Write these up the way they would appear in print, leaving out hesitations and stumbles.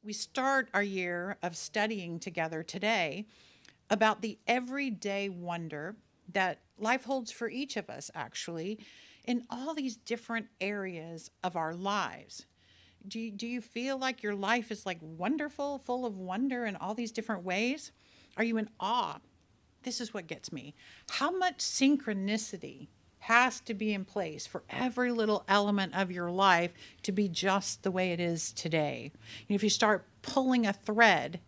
We start our year of studying together today about the everyday wonder that life holds for each of us, actually, in all these different areas of our lives. Do you feel like your life is like wonderful, full of wonder in all these different ways? Are you in awe? This is what gets me. How much synchronicity has to be in place for every little element of your life to be just the way it is today? If you start pulling a thread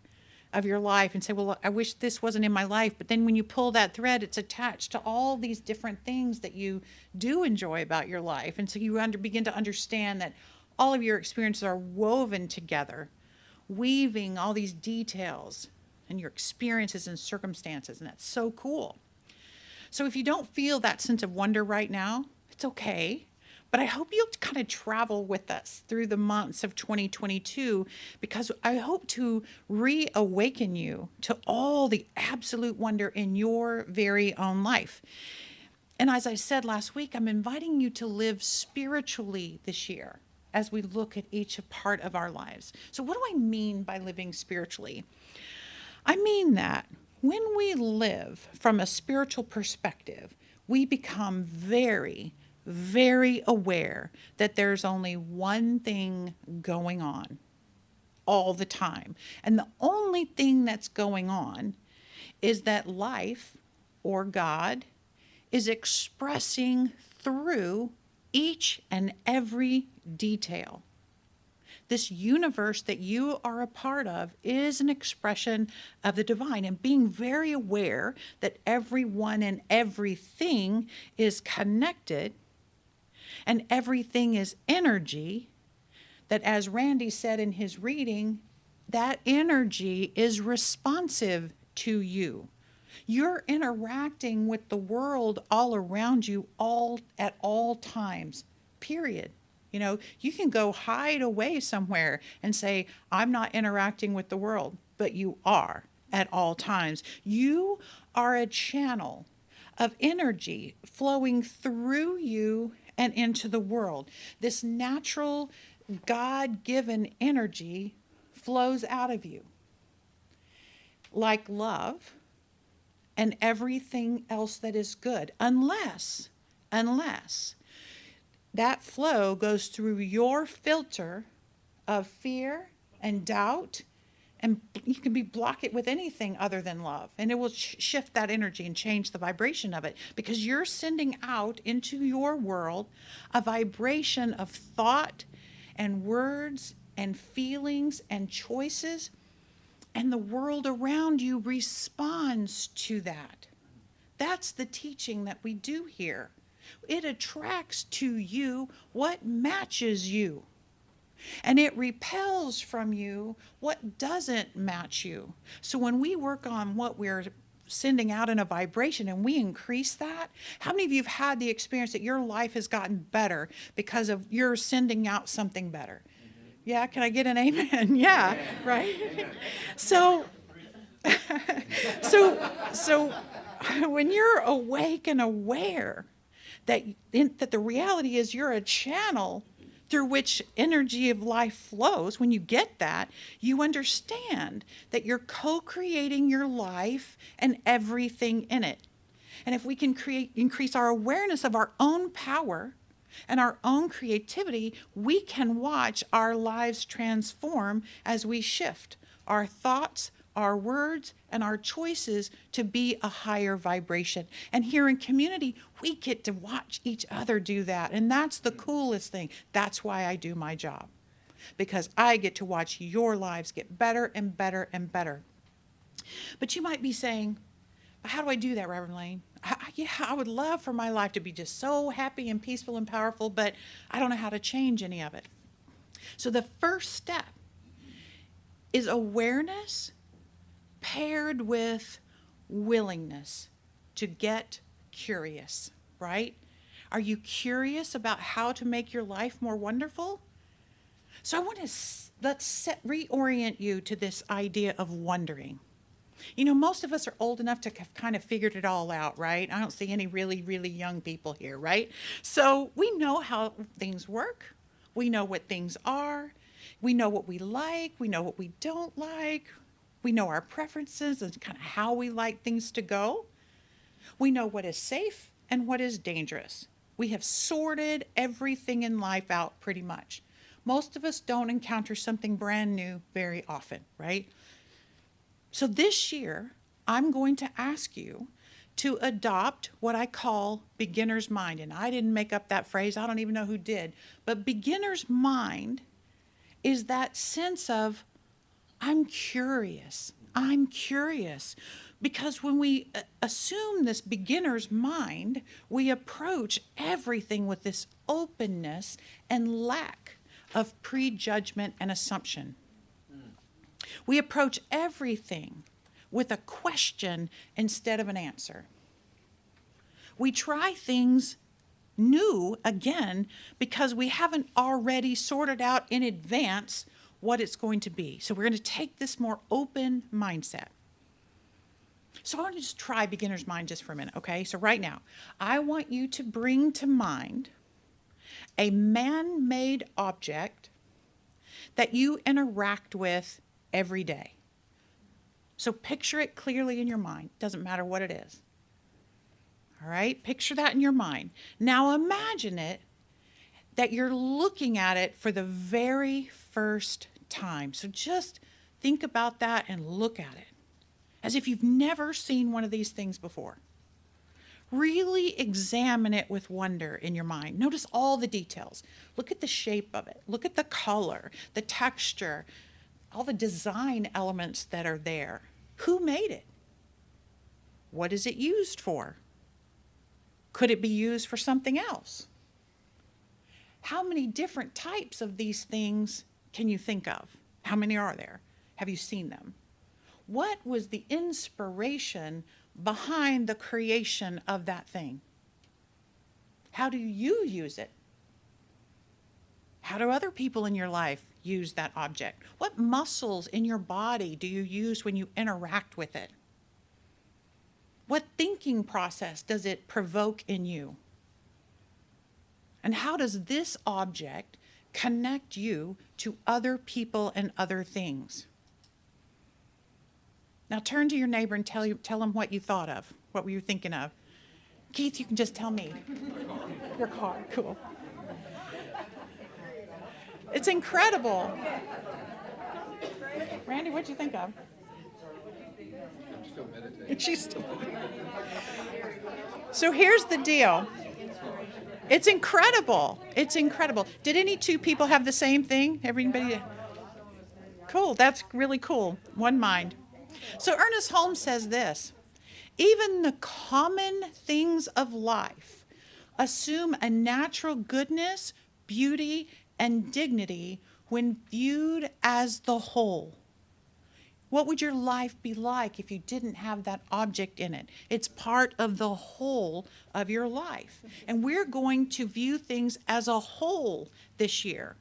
of your life and say, well, I wish this wasn't in my life. But then when you pull that thread, it's attached to all these different things that you do enjoy about your life. And so you begin to understand that all of your experiences are woven together, weaving all these details and your experiences and circumstances. And that's so cool. So if you don't feel that sense of wonder right now, it's okay. But I hope you'll kind of travel with us through the months of 2022, because I hope to reawaken you to all the absolute wonder in your very own life. And as I said last week, I'm inviting you to live spiritually this year as we look at each part of our lives. So what do I mean by living spiritually? I mean that when we live from a spiritual perspective, we become very, very aware that there's only one thing going on all the time. And the only thing that's going on is that life, or God, is expressing through each and every detail. This universe that you are a part of is an expression of the divine, and being very aware that everyone and everything is connected and everything is energy, that, as Randy said in his reading, that energy is responsive to you. You're interacting with the world all around you at all times, period. You can go hide away somewhere and say, I'm not interacting with the world, but you are at all times. You are a channel of energy flowing through you and into the world. This natural, God-given energy flows out of you like love and everything else that is good, unless that flow goes through your filter of fear and doubt, and you can block it with anything other than love, and it will shift that energy and change the vibration of it, because you're sending out into your world a vibration of thought and words and feelings and choices, and the world around you responds to that. That's the teaching that we do here. It attracts to you what matches you, and it repels from you what doesn't match you. So when we work on what we're sending out in a vibration and we increase that, how many of you have had the experience that your life has gotten better because of you're sending out something better? Yeah, can I get an amen? Yeah, right? So so when you're awake and aware that the reality is you're a channel through which energy of life flows, when you get that, you understand that you're co-creating your life and everything in it. And if we can increase our awareness of our own power and our own creativity, we can watch our lives transform as we shift our thoughts, our words, and our choices to be a higher vibration. And here in community, we get to watch each other do that. And that's the coolest thing. That's why I do my job, because I get to watch your lives get better and better and better. But you might be saying, how do I do that, Reverend Laine? I would love for my life to be just so happy and peaceful and powerful, but I don't know how to change any of it. So the first step is awareness paired with willingness to get curious, right? Are you curious about how to make your life more wonderful? So I want to reorient you to this idea of wondering. Most of us are old enough to have kind of figured it all out, right? I don't see any really, really young people here, right? So we know how things work. We know what things are. We know what we like, we know what we don't like, we know our preferences and kind of how we like things to go. We know what is safe and what is dangerous. We have sorted everything in life out pretty much. Most of us don't encounter something brand new very often, right? So this year, I'm going to ask you to adopt what I call beginner's mind. And I didn't make up that phrase, I don't even know who did. But beginner's mind is that sense of, I'm curious. I'm curious. Because when we assume this beginner's mind, we approach everything with this openness and lack of prejudgment and assumption. We approach everything with a question instead of an answer. We try things new again because we haven't already sorted out in advance what it's going to be. So we're going to take this more open mindset. So I want to just try beginner's mind just for a minute, okay? So right now, I want you to bring to mind a man-made object that you interact with every day. So picture it clearly in your mind. Doesn't matter what it is. All right? Picture that in your mind. Now imagine it that you're looking at it for the very first time. So just think about that and look at it as if you've never seen one of these things before. Really examine it with wonder in your mind. Notice all the details. Look at the shape of it. Look at the color, the texture, all the design elements that are there. Who made it? What is it used for? Could it be used for something else? How many different types of these things can you think of? How many are there? Have you seen them? What was the inspiration behind the creation of that thing? How do you use it? How do other people in your life use that object? What muscles in your body do you use when you interact with it? What thinking process does it provoke in you? And how does this object connect you to other people and other things? Now turn to your neighbor and tell them what you thought of. What were you thinking of? Keith, you can just tell me. Your car, cool. It's incredible. Randy, what'd you think of? I'm still meditating. She's still. So here's the deal. It's incredible. It's incredible. Did any two people have the same thing? Everybody? Cool. That's really cool. One mind. So Ernest Holmes says this: even the common things of life assume a natural goodness, beauty, and dignity when viewed as the whole. What would your life be like if you didn't have that object in it? It's part of the whole of your life. And we're going to view things as a whole this year.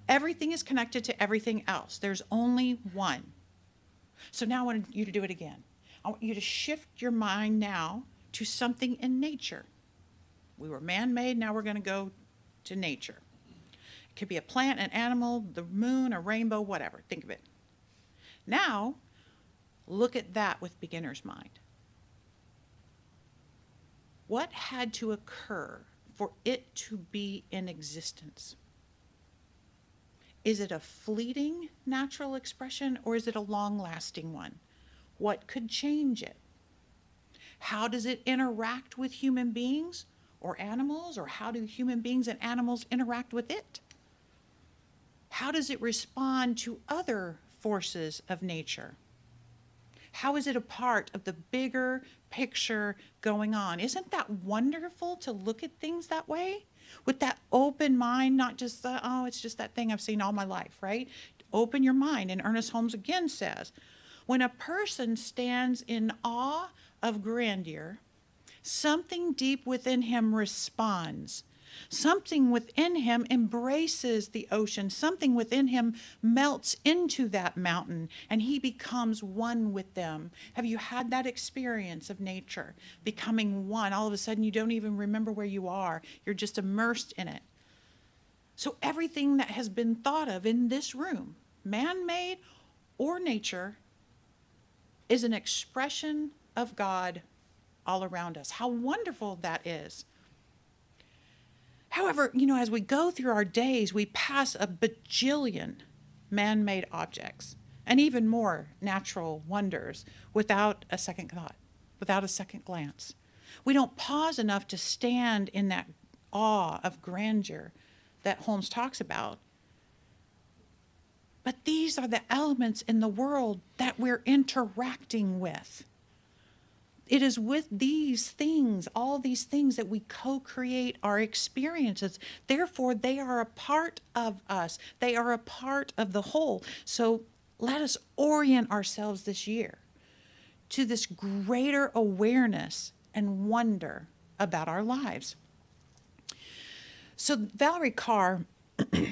Everything is connected to everything else. There's only one. So now I want you to do it again. I want you to shift your mind now to something in nature. We were man-made, now we're going to go to nature. It could be a plant, an animal, the moon, a rainbow, whatever. Think of it. Now, look at that with beginner's mind. What had to occur for it to be in existence? Is it a fleeting natural expression or is it a long-lasting one? What could change it? How does it interact with human beings or animals, or how do human beings and animals interact with it? How does it respond to other forces of nature? How is it a part of the bigger picture going on? Isn't that wonderful to look at things that way? With that open mind, not just, oh, it's just that thing I've seen all my life, right? Open your mind. And Ernest Holmes again says, when a person stands in awe of grandeur, something deep within him responds. Something within him embraces the ocean. Something within him melts into that mountain, and he becomes one with them. Have you had that experience of nature becoming one? All of a sudden, you don't even remember where you are. You're just immersed in it. So everything that has been thought of in this room, man-made or nature, is an expression of God all around us. How wonderful that is. However, as we go through our days, we pass a bajillion man-made objects and even more natural wonders without a second thought, without a second glance. We don't pause enough to stand in that awe of grandeur that Holmes talks about. But these are the elements in the world that we're interacting with. It is with these things, all these things, that we co-create our experiences. Therefore, they are a part of us. They are a part of the whole. So let us orient ourselves this year to this greater awareness and wonder about our lives. So Valerie Carr,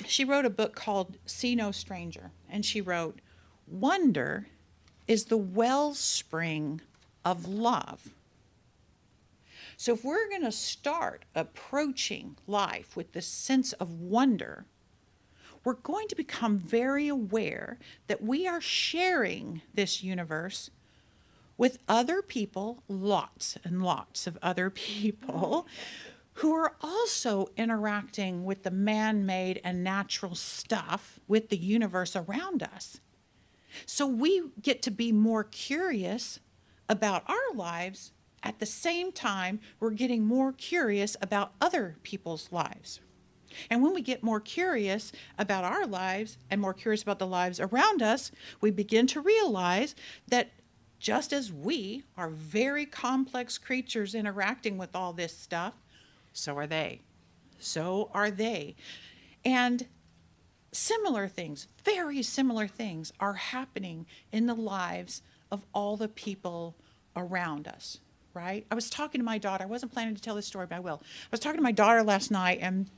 she wrote a book called See No Stranger, and she wrote, "Wonder is the wellspring of love." So if we're going to start approaching life with this sense of wonder, we're going to become very aware that we are sharing this universe with other people, lots and lots of other people, who are also interacting with the man-made and natural stuff with the universe around us. So we get to be more curious about our lives. At the same time, we're getting more curious about other people's lives. And when we get more curious about our lives and more curious about the lives around us, we begin to realize that just as we are very complex creatures interacting with all this stuff, so are they. So are they. And similar things, very similar things, are happening in the lives of all the people around us, right? I was talking to my daughter. I wasn't planning to tell this story, but I will. I was talking to my daughter last night, and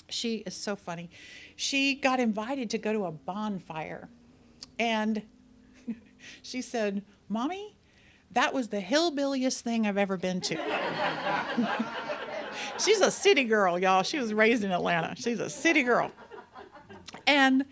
she is so funny. She got invited to go to a bonfire, and she said, "Mommy, that was the hillbilliest thing I've ever been to." She's a city girl, y'all. She was raised in Atlanta. She's a city girl. And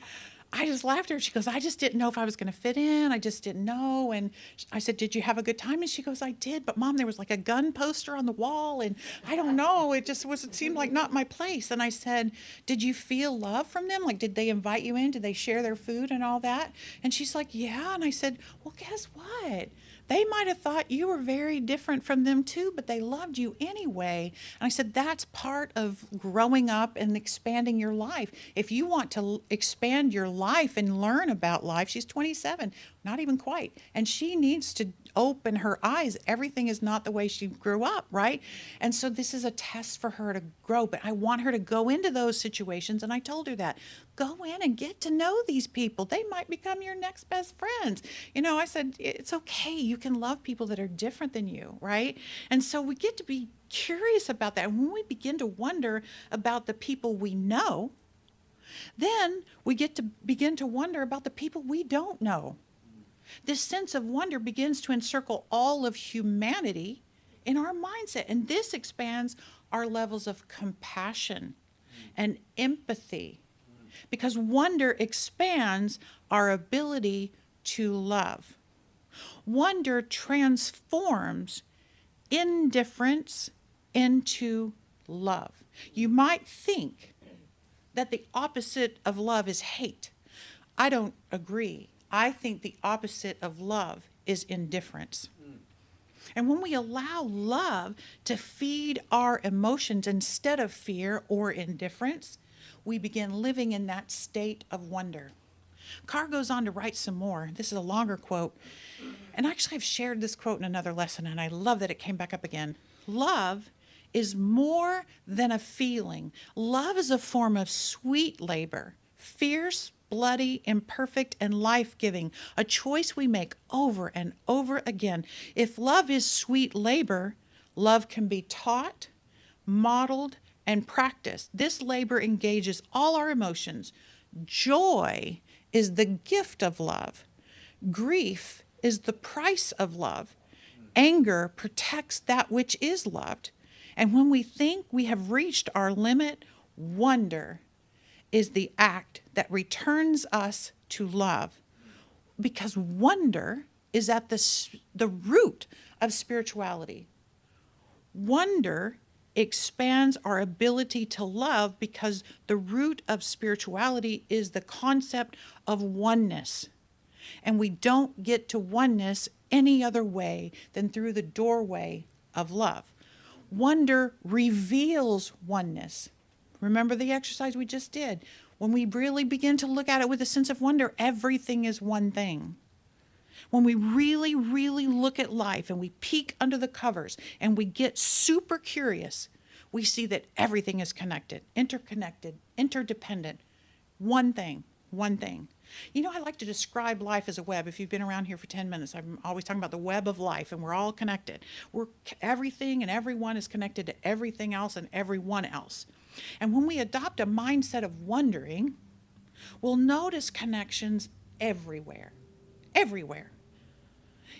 I just laughed at her. She goes, "I just didn't know if I was going to fit in. I just didn't know." And I said, "Did you have a good time?" And she goes, "I did. But Mom, there was like a gun poster on the wall. And I don't know. It seemed like not my place." And I said, "Did you feel love from them? Like, did they invite you in? Did they share their food and all that?" And she's like, "Yeah." And I said, "Well, guess what? They might have thought you were very different from them too, but they loved you anyway." And I said, that's part of growing up and expanding your life. If you want to expand your life and learn about life, she's 27, not even quite, and she needs to open her eyes. Everything is not the way she grew up, right? And so this is a test for her to grow, but I want her to go into those situations, and I told her that. Go in and get to know these people. They might become your next best friends. I said, it's okay. You can love people that are different than you, right? And so we get to be curious about that. And when we begin to wonder about the people we know, then we get to begin to wonder about the people we don't know. This sense of wonder begins to encircle all of humanity in our mindset. And this expands our levels of compassion and empathy, because wonder expands our ability to love. Wonder transforms indifference into love. You might think that the opposite of love is hate. I don't agree. I think the opposite of love is indifference. And when we allow love to feed our emotions instead of fear or indifference, we begin living in that state of wonder. Carr goes on to write some more. This is a longer quote. And actually, I've shared this quote in another lesson, and I love that it came back up again. Love is more than a feeling. Love is a form of sweet labor, fierce, bloody, imperfect, and life-giving, a choice we make over and over again. If love is sweet labor, love can be taught, modeled, and practiced. This labor engages all our emotions. Joy is the gift of love. Grief is the price of love. Anger protects that which is loved. And when we think we have reached our limit, wonder is the act that returns us to love, because wonder is at the root of spirituality. Wonder expands our ability to love because the root of spirituality is the concept of oneness. And we don't get to oneness any other way than through the doorway of love. Wonder reveals oneness. Remember the exercise we just did? When we really begin to look at it with a sense of wonder, everything is one thing. When we really, really look at life and we peek under the covers and we get super curious, we see that everything is connected, interconnected, interdependent. One thing, one thing. You know, I like to describe life as a web. If you've been around here for 10 minutes, I'm always talking about the web of life, and we're all connected. Everything and everyone is connected to everything else and everyone else. And when we adopt a mindset of wondering, we'll notice connections everywhere, everywhere.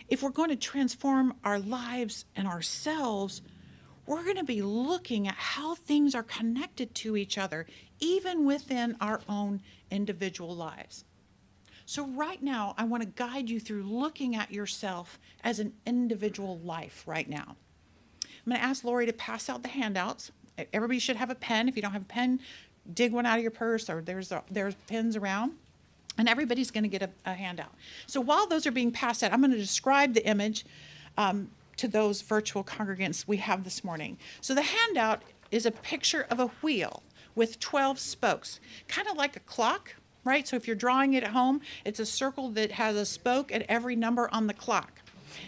If we're going to transform our lives and ourselves, we're going to be looking at how things are connected to each other, even within our own individual lives. So right now, I want to guide you through looking at yourself as an individual life right now. I'm going to ask Lori to pass out the handouts. Everybody should have a pen. If you don't have a pen, dig one out of your purse, or there's pens around. And everybody's going to get a handout. So while those are being passed out, I'm going to describe the image to those virtual congregants we have this morning. So the handout is a picture of a wheel with 12 spokes, kind of like a clock, right? So if you're drawing it at home, it's a circle that has a spoke at every number on the clock.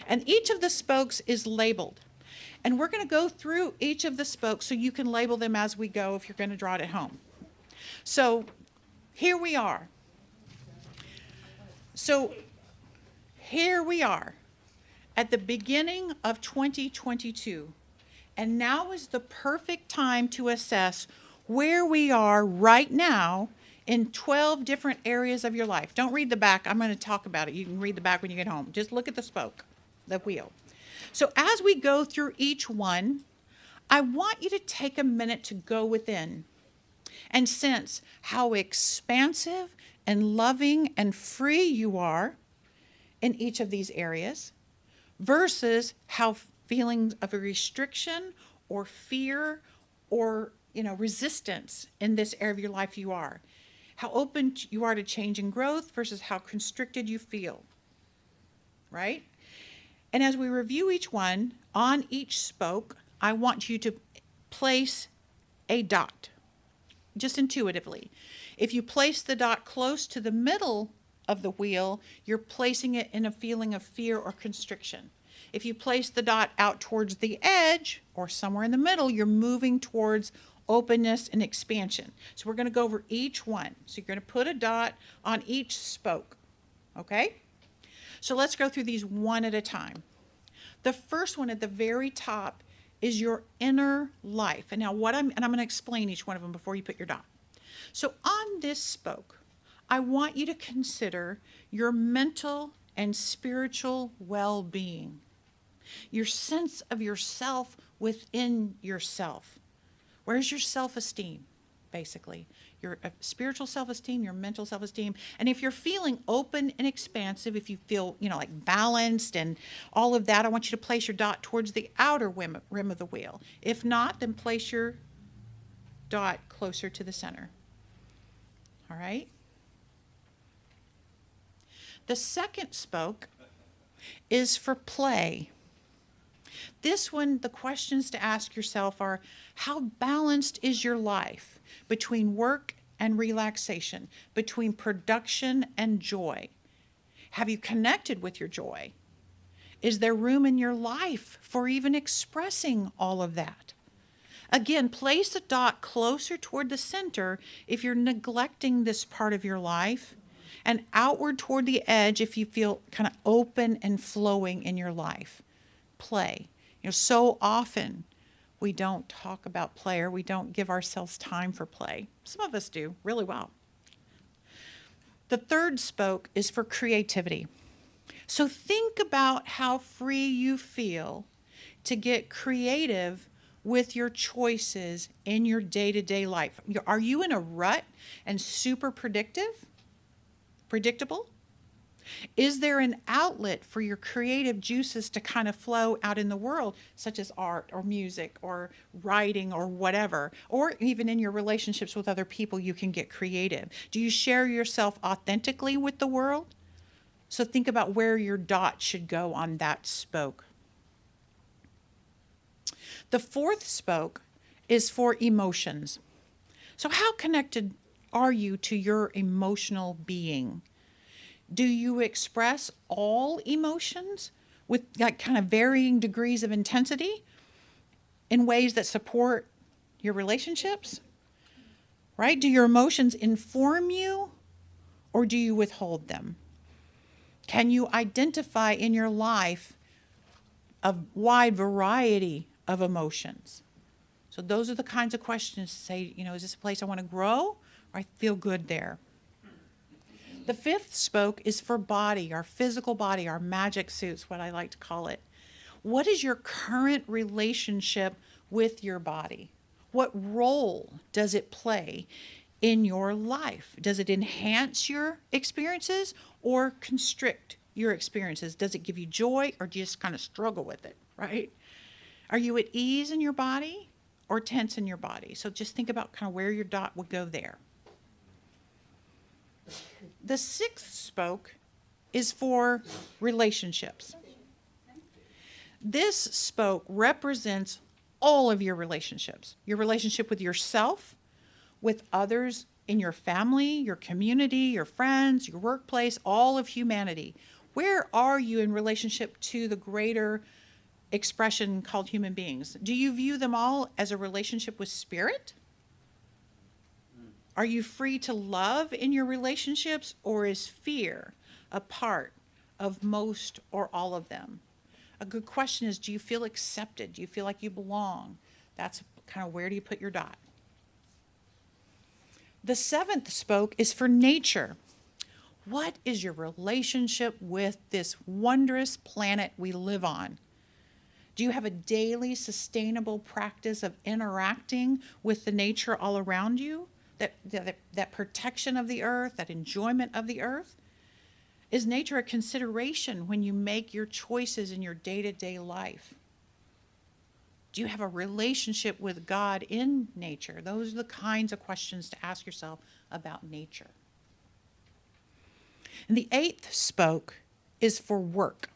And each of the spokes is labeled. And we're going to go through each of the spokes so you can label them as we go if you're going to draw it at home. So here we are. So here we are at the beginning of 2022, and now is the perfect time to assess where we are right now in 12 different areas of your life. Don't read the back. I'm going to talk about it. You can read the back when you get home. Just look at the spoke, the wheel. So as we go through each one, I want you to take a minute to go within and sense how expansive and loving and free you are in each of these areas versus how feelings of a restriction or fear or resistance in this area of your life you are. How open you are to change and growth versus how constricted you feel, right? And as we review each one, on each spoke, I want you to place a dot, just intuitively. If you place the dot close to the middle of the wheel, you're placing it in a feeling of fear or constriction. If you place the dot out towards the edge or somewhere in the middle, you're moving towards openness and expansion. So we're going to go over each one. So you're going to put a dot on each spoke, okay? So let's go through these one at a time. The first one at the very top is your inner life. And now I'm going to explain each one of them before you put your dot. So on this spoke, I want you to consider your mental and spiritual well-being, your sense of yourself within yourself. Where's your self-esteem, basically? Your spiritual self-esteem, your mental self-esteem. And if you're feeling open and expansive, if you feel, like balanced and all of that, I want you to place your dot towards the outer rim of the wheel. If not, then place your dot closer to the center. All right? The second spoke is for play. This one, the questions to ask yourself are, how balanced is your life between work and relaxation, between production and joy? Have you connected with your joy? Is there room in your life for even expressing all of that? Again, place a dot closer toward the center if you're neglecting this part of your life, and outward toward the edge if you feel kind of open and flowing in your life. Play. So often we don't talk about play, or we don't give ourselves time for play. Some of us do really well. The third spoke is for creativity. So think about how free you feel to get creative with your choices in your day-to-day life? Are you in a rut and super predictable? Is there an outlet for your creative juices to kind of flow out in the world, such as art or music or writing or whatever? Or even in your relationships with other people, you can get creative. Do you share yourself authentically with the world? So think about where your dot should go on that spoke. The fourth spoke is for emotions. So, how connected are you to your emotional being? Do you express all emotions with like kind of varying degrees of intensity in ways that support your relationships? Right? Do your emotions inform you or do you withhold them? Can you identify in your life a wide variety of emotions? So those are the kinds of questions to say, is this a place I want to grow or I feel good there? The fifth spoke is for body, our physical body, our magic suits, what I like to call it. What is your current relationship with your body? What role does it play in your life? Does it enhance your experiences or constrict your experiences? Does it give you joy or do you just kind of struggle with it, right? Are you at ease in your body or tense in your body? So just think about kind of where your dot would go there. The sixth spoke is for relationships. This spoke represents all of your relationships. Your relationship with yourself, with others in your family, your community, your friends, your workplace, all of humanity. Where are you in relationship to the greater expression called human beings? Do you view them all as a relationship with spirit? Are you free to love in your relationships, or is fear a part of most or all of them? A good question is, do you feel accepted? Do you feel like you belong? That's kind of where do you put your dot? The seventh spoke is for nature. What is your relationship with this wondrous planet we live on? Do you have a daily sustainable practice of interacting with the nature all around you? That protection of the earth, that enjoyment of the earth? Is nature a consideration when you make your choices in your day-to-day life? Do you have a relationship with God in nature? Those are the kinds of questions to ask yourself about nature. And the eighth spoke is for work.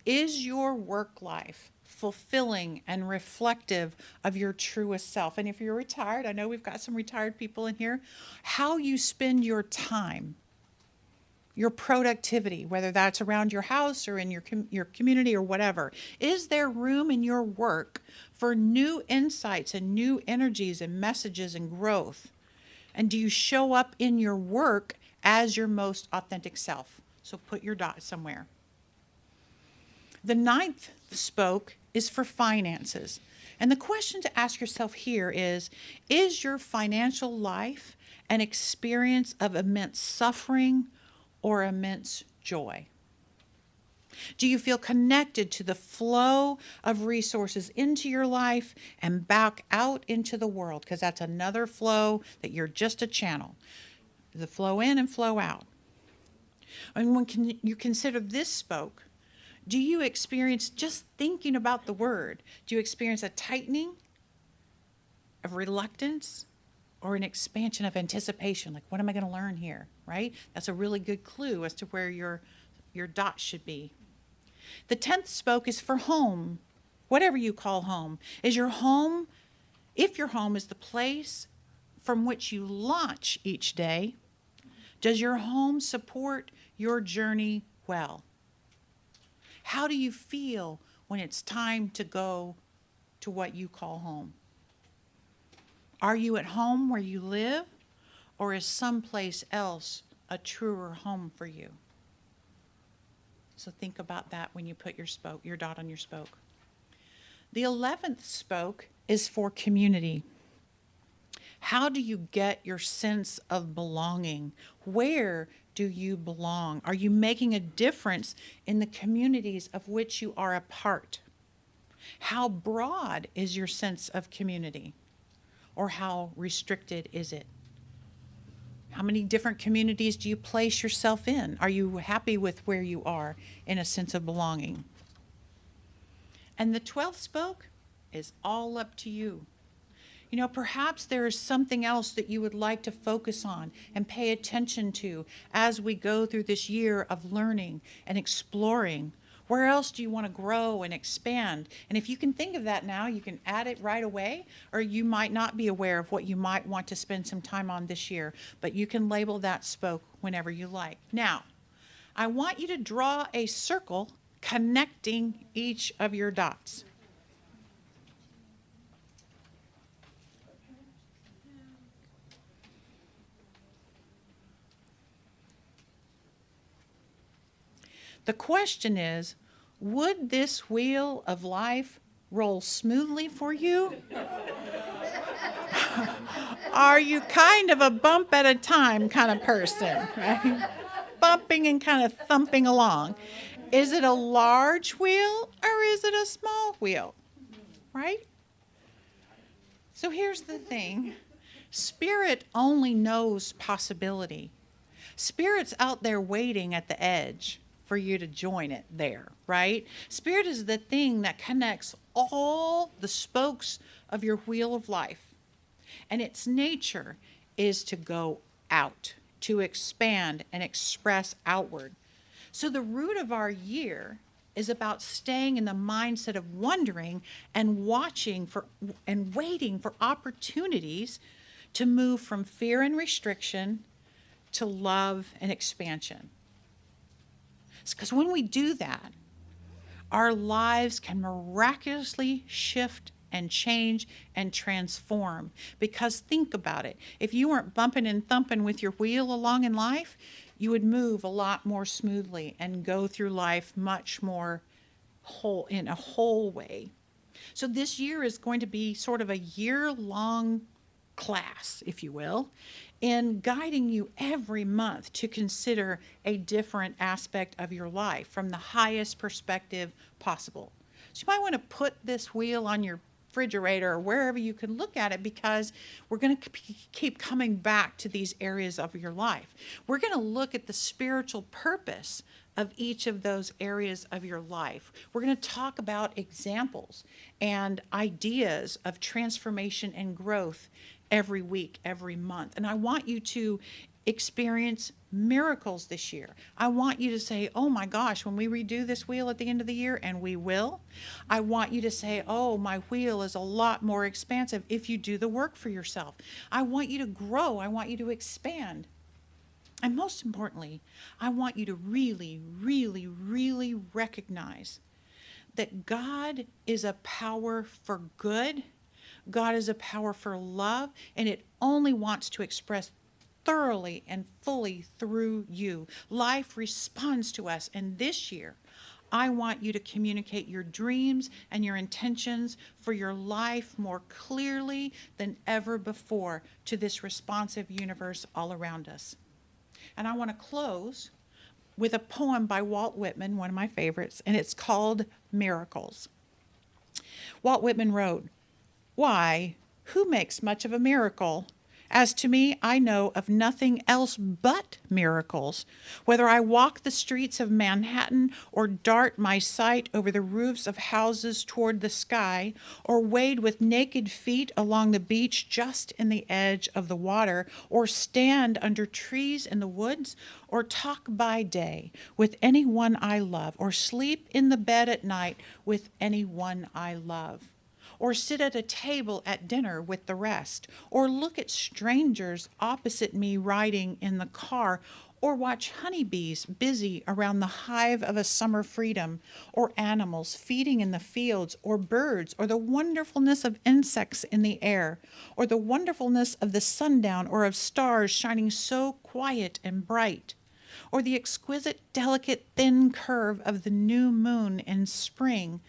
Is your work life fulfilling and reflective of your truest self? And if you're retired, I know we've got some retired people in here, how you spend your time, your productivity, whether that's around your house or in your community or whatever. Is there room in your work for new insights and new energies and messages and growth? And do you show up in your work as your most authentic self? So put your dot somewhere. The ninth spoke is for finances. And the question to ask yourself here is your financial life an experience of immense suffering or immense joy? Do you feel connected to the flow of resources into your life and back out into the world? Because that's another flow that you're just a channel. The flow in and flow out. And when you consider this spoke, do you experience, just thinking about the word, do you experience a tightening of reluctance or an expansion of anticipation? Like, what am I going to learn here, right? That's a really good clue as to where your dot should be. The 10th spoke is for home, whatever you call home. Is your home, if your home is the place from which you launch each day, does your home support your journey well? How do you feel when it's time to go to what you call home? Are you at home where you live, or is someplace else a truer home for you? So think about that when you put your dot on your spoke. The 11th spoke is for community. How do you get your sense of belonging? Where do you belong? Are you making a difference in the communities of which you are a part? How broad is your sense of community? Or how restricted is it? How many different communities do you place yourself in? Are you happy with where you are in a sense of belonging? And the 12th spoke is all up to you. You know, perhaps there is something else that you would like to focus on and pay attention to as we go through this year of learning and exploring. Where else do you want to grow and expand? And if you can think of that now, you can add it right away, or you might not be aware of what you might want to spend some time on this year, but you can label that spoke whenever you like. Now, I want you to draw a circle connecting each of your dots. The question is, would this wheel of life roll smoothly for you? Are you kind of a bump at a time kind of person, right? Bumping and kind of thumping along. Is it a large wheel or is it a small wheel, right? So here's the thing. Spirit only knows possibility. Spirit's out there waiting at the edge for you to join it there, right? Spirit is the thing that connects all the spokes of your wheel of life. And its nature is to go out, to expand and express outward. So the root of our year is about staying in the mindset of wondering and watching for and waiting for opportunities to move from fear and restriction to love and expansion. Because when we do that, our lives can miraculously shift and change and transform. Because think about it. If you weren't bumping and thumping with your wheel along in life, you would move a lot more smoothly and go through life much more whole, in a whole way. So this year is going to be sort of a year-long class, if you will, in guiding you every month to consider a different aspect of your life from the highest perspective possible. So you might want to put this wheel on your refrigerator or wherever you can look at it, because we're going to keep coming back to these areas of your life. We're going to look at the spiritual purpose of each of those areas of your life. We're going to talk about examples and ideas of transformation and growth every week, every month. And I want you to experience miracles this year. I want you to say, oh my gosh, when we redo this wheel at the end of the year, and we will, I want you to say, oh, my wheel is a lot more expansive if you do the work for yourself. I want you to grow. I want you to expand. And most importantly, I want you to really, really, really recognize that God is a power for good. God is a power for love, and it only wants to express thoroughly and fully through you. Life responds to us, and this year, I want you to communicate your dreams and your intentions for your life more clearly than ever before to this responsive universe all around us. And I want to close with a poem by Walt Whitman, one of my favorites, and it's called Miracles. Walt Whitman wrote, "Why, who makes much of a miracle? As to me, I know of nothing else but miracles. Whether I walk the streets of Manhattan or dart my sight over the roofs of houses toward the sky, or wade with naked feet along the beach just in the edge of the water, or stand under trees in the woods, or talk by day with anyone I love, or sleep in the bed at night with anyone I love, or sit at a table at dinner with the rest, or look at strangers opposite me riding in the car, or watch honeybees busy around the hive of a summer freedom, or animals feeding in the fields, or birds, or the wonderfulness of insects in the air, or the wonderfulness of the sundown, or of stars shining so quiet and bright, or the exquisite, delicate, thin curve of the new moon in spring.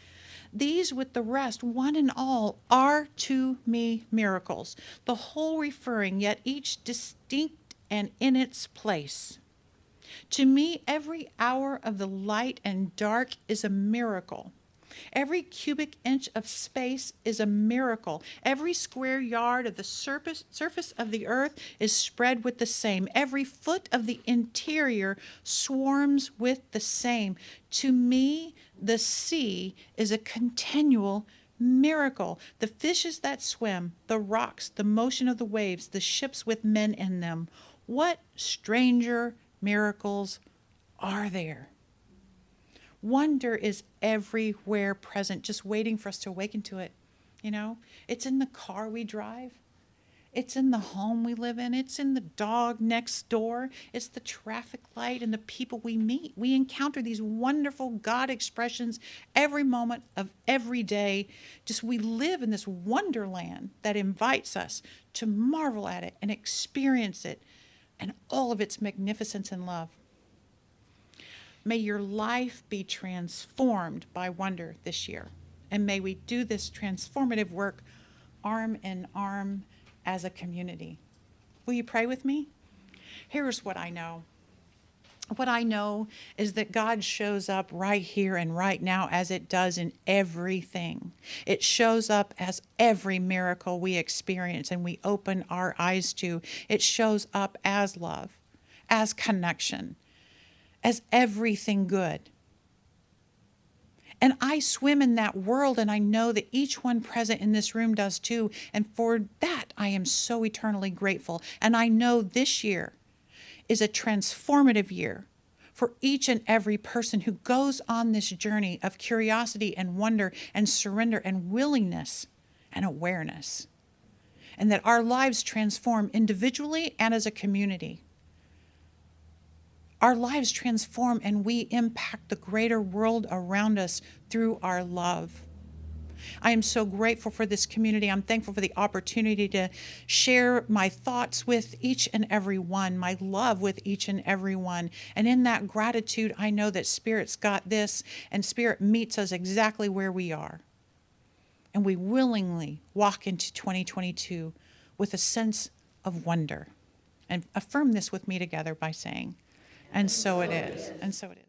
These with the rest, one and all, are to me miracles, the whole referring, yet each distinct and in its place. To me, every hour of the light and dark is a miracle. Every cubic inch of space is a miracle. Every square yard of the surface of the earth is spread with the same. Every foot of the interior swarms with the same. To me, the sea is a continual miracle. The fishes that swim, the rocks, the motion of the waves, the ships with men in them. What stranger miracles are there? Wonder is everywhere present, just waiting for us to awaken to it. You know, it's in the car we drive. It's in the home we live in. It's in the dog next door. It's the traffic light and the people we meet. We encounter these wonderful God expressions every moment of every day. Just we live in this wonderland that invites us to marvel at it and experience it and all of its magnificence and love. May your life be transformed by wonder this year. And may we do this transformative work arm in arm as a community. Will you pray with me? Here's what I know. What I know is that God shows up right here and right now as it does in everything. It shows up as every miracle we experience and we open our eyes to. It shows up as love, as connection, as everything good. And I swim in that world, and I know that each one present in this room does too. And for that, I am so eternally grateful. And I know this year is a transformative year for each and every person who goes on this journey of curiosity and wonder and surrender and willingness and awareness. And that our lives transform individually and as a community. Our lives transform and we impact the greater world around us through our love. I am so grateful for this community. I'm thankful for the opportunity to share my thoughts with each and every one, my love with each and every one. And in that gratitude, I know that Spirit's got this, and Spirit meets us exactly where we are. And we willingly walk into 2022 with a sense of wonder. And affirm this with me together by saying, and so it is. And so it is.